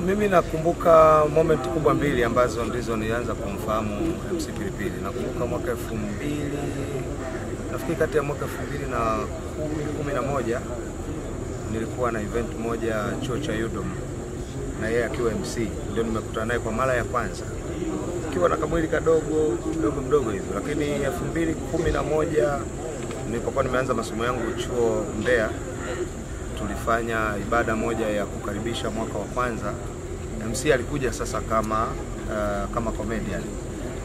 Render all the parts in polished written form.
Mimi nakumbuka moment kubwa mbili ambazo ndizo nilianza kumfahamu MC Pilipili. Nakumbuka mwaka 2000, nafikiri kati ya mwaka 2010-11 nilikuwa na event moja chuo cha UDOM na yeye akiwa MC. Ndio nimekutana naye kwa mara ya kwanza. Akiwa na kamwili mdogo hivi. Lakini 2011 nilipokuwa nimeanza masomo yangu chuo Mbeya, tulifanya ibada moja ya kukaribisha mwaka wa kwanza. MC alikuja sasa kama comedian.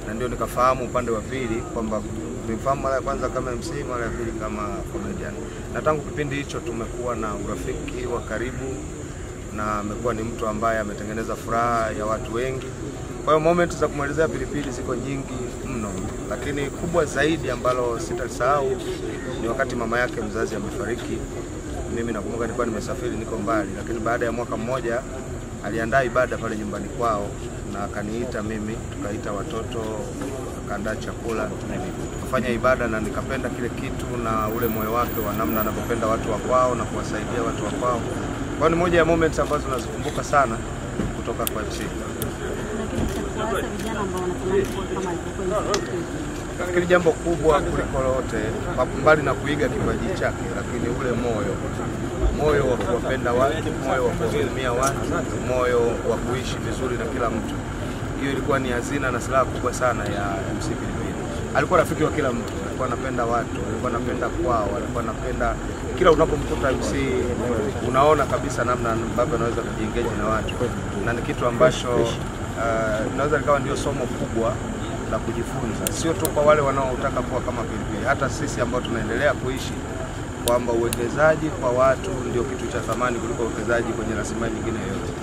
Na ndio nikafahamu upande wa pili kwamba nimefahamu mara ya kwanza kama MC, mara ya pili kama comedian. Na tangu kipindi hicho tumekuwa na urafiki wa karibu na amekuwa ni mtu ambaye ametengeneza furaha ya watu wengi. Kwa hiyo moment za kumwelezea Pilipili ziko nyingi mno, lakini kubwa zaidi ambalo sitalisahau ni wakati mama yake mzazi amefariki. Mimi nakumbuka nilikuwa nimesafiri, niko mbali, lakini baada ya mwaka mmoja aliandaa ibada pale nyumbani kwao na akaniita mimi, tukaita watoto, akaandaa chakula, tukafanya ibada na nikapenda kile kitu na ule moyo wake wa namna anapopenda watu wa kwao na kuwasaidia watu wa kwao. Kwa ni moja ya moments ambazo nazikumbuka sana kutoka kwa MC. Nafikiri jambo kubwa kuliko lote, mbali na kuiga kipaji chake, lakini ule moyo wa kuwapenda watu, moyo wa kuhudumia watu, moyo wa kuishi vizuri na kila mtu. Hiyo ilikuwa ni hazina na silaha kubwa sana ya MC Pilipili. Alikuwa rafiki wa kila mtu, alikuwa anapenda watu, alikuwa anapenda kwao, alikuwa anapenda kila unapomkuta MC unaona kabisa namna ambavyo anaweza kujiengage na watu. Na ni kitu ambacho naweza likawa ndio somo kubwa la kujifunza, sio tu kwa wale wanaotaka kuwa kama Pilipili, hata sisi ambao tunaendelea kuishi, kwamba uwekezaji kwa watu ndio kitu cha thamani kuliko uwekezaji kwenye rasilimali nyingine yoyote.